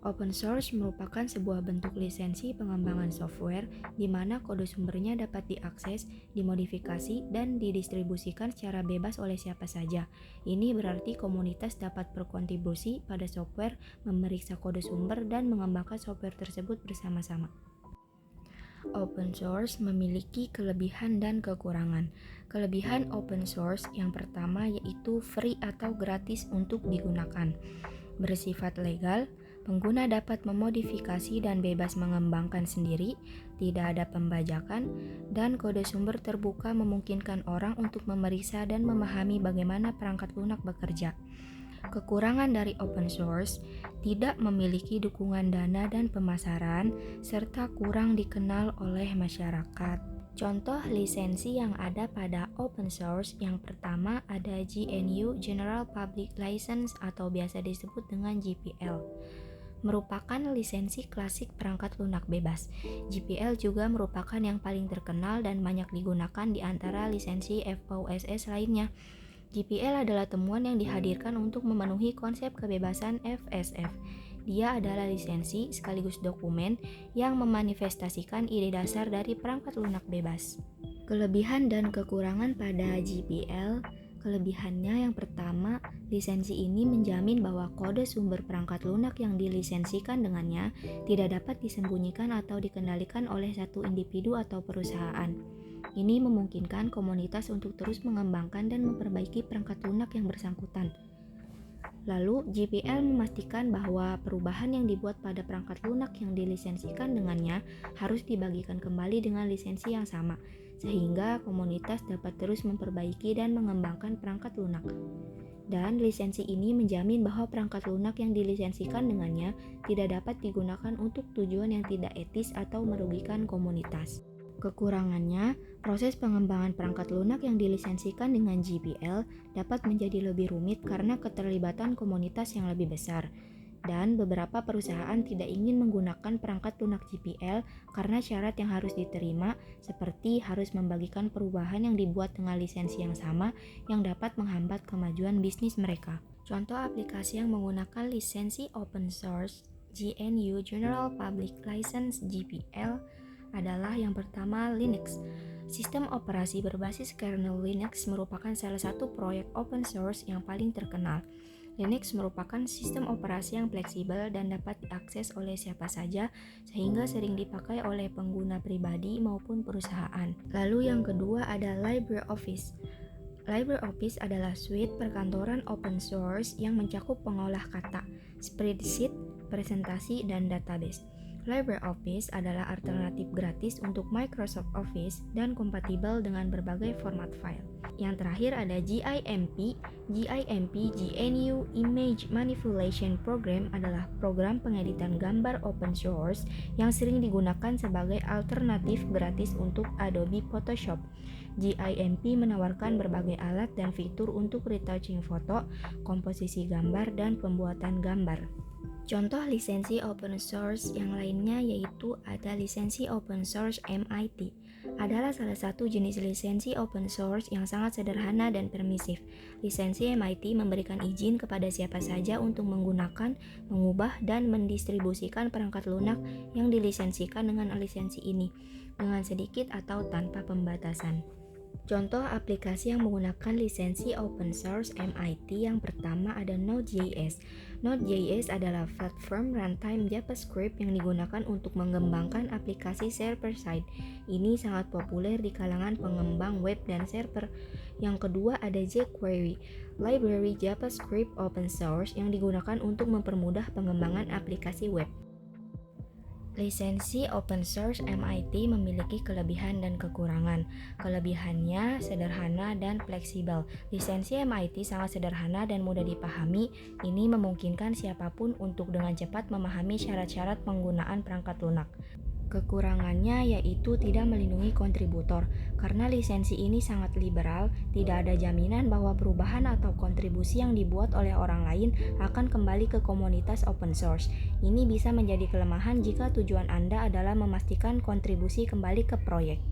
Open source merupakan sebuah bentuk lisensi pengembangan software di mana kode sumbernya dapat diakses, dimodifikasi, dan didistribusikan secara bebas oleh siapa saja. Ini berarti komunitas dapat berkontribusi pada software, memeriksa kode sumber, dan mengembangkan software tersebut bersama-sama. Open source memiliki kelebihan dan kekurangan. Kelebihan open source yang pertama yaitu free atau gratis untuk digunakan. Bersifat legal, pengguna dapat memodifikasi dan bebas mengembangkan sendiri, tidak ada pembajakan, dan kode sumber terbuka memungkinkan orang untuk memeriksa dan memahami bagaimana perangkat lunak bekerja. Kekurangan dari open source tidak memiliki dukungan dana dan pemasaran, serta kurang dikenal oleh masyarakat. Contoh lisensi yang ada pada open source yang pertama ada GNU General Public License atau biasa disebut dengan GPL. Merupakan lisensi klasik perangkat lunak bebas. GPL juga merupakan yang paling terkenal dan banyak digunakan di antara lisensi FOSS lainnya. GPL adalah temuan yang dihadirkan untuk memenuhi konsep kebebasan FSF. Dia adalah lisensi sekaligus dokumen yang memanifestasikan ide dasar dari perangkat lunak bebas. Kelebihan dan kekurangan pada GPL. Kelebihannya yang pertama, lisensi ini menjamin bahwa kode sumber perangkat lunak yang dilisensikan dengannya tidak dapat disembunyikan atau dikendalikan oleh satu individu atau perusahaan. Ini memungkinkan komunitas untuk terus mengembangkan dan memperbaiki perangkat lunak yang bersangkutan. Lalu, GPL memastikan bahwa perubahan yang dibuat pada perangkat lunak yang dilisensikan dengannya harus dibagikan kembali dengan lisensi yang sama, sehingga komunitas dapat terus memperbaiki dan mengembangkan perangkat lunak. Dan lisensi ini menjamin bahwa perangkat lunak yang dilisensikan dengannya tidak dapat digunakan untuk tujuan yang tidak etis atau merugikan komunitas. Kekurangannya, proses pengembangan perangkat lunak yang dilisensikan dengan GPL dapat menjadi lebih rumit karena keterlibatan komunitas yang lebih besar. Dan beberapa perusahaan tidak ingin menggunakan perangkat lunak GPL karena syarat yang harus diterima, seperti harus membagikan perubahan yang dibuat dengan lisensi yang sama yang dapat menghambat kemajuan bisnis mereka. Contoh aplikasi yang menggunakan lisensi open source GNU General Public License GPL adalah yang pertama Linux. Sistem operasi berbasis kernel Linux merupakan salah satu proyek open source yang paling terkenal. Linux merupakan sistem operasi yang fleksibel dan dapat diakses oleh siapa saja sehingga sering dipakai oleh pengguna pribadi maupun perusahaan. Lalu yang kedua ada LibreOffice. LibreOffice adalah suite perkantoran open source yang mencakup pengolah kata, spreadsheet, presentasi, dan database. LibreOffice adalah alternatif gratis untuk Microsoft Office dan kompatibel dengan berbagai format file. Yang terakhir ada GIMP. GIMP GNU Image Manipulation Program adalah program pengeditan gambar open source yang sering digunakan sebagai alternatif gratis untuk Adobe Photoshop. GIMP menawarkan berbagai alat dan fitur untuk retouching foto, komposisi gambar, dan pembuatan gambar. Contoh lisensi open source yang lainnya yaitu ada lisensi open source MIT. Adalah salah satu jenis lisensi open source yang sangat sederhana dan permisif. Lisensi MIT memberikan izin kepada siapa saja untuk menggunakan, mengubah, dan mendistribusikan perangkat lunak yang dilisensikan dengan lisensi ini, dengan sedikit atau tanpa pembatasan. Contoh aplikasi yang menggunakan lisensi open source MIT yang pertama ada Node.js. Node.js adalah platform runtime JavaScript yang digunakan untuk mengembangkan aplikasi server-side. Ini sangat populer di kalangan pengembang web dan server. Yang kedua ada jQuery, library JavaScript open source yang digunakan untuk mempermudah pengembangan aplikasi web. Lisensi open source MIT memiliki kelebihan dan kekurangan. Kelebihannya sederhana dan fleksibel. Lisensi MIT sangat sederhana dan mudah dipahami. Ini memungkinkan siapapun untuk dengan cepat memahami syarat-syarat penggunaan perangkat lunak. Kekurangannya yaitu tidak melindungi kontributor. Karena lisensi ini sangat liberal, tidak ada jaminan bahwa perubahan atau kontribusi yang dibuat oleh orang lain akan kembali ke komunitas open source. Ini bisa menjadi kelemahan jika tujuan Anda adalah memastikan kontribusi kembali ke proyek.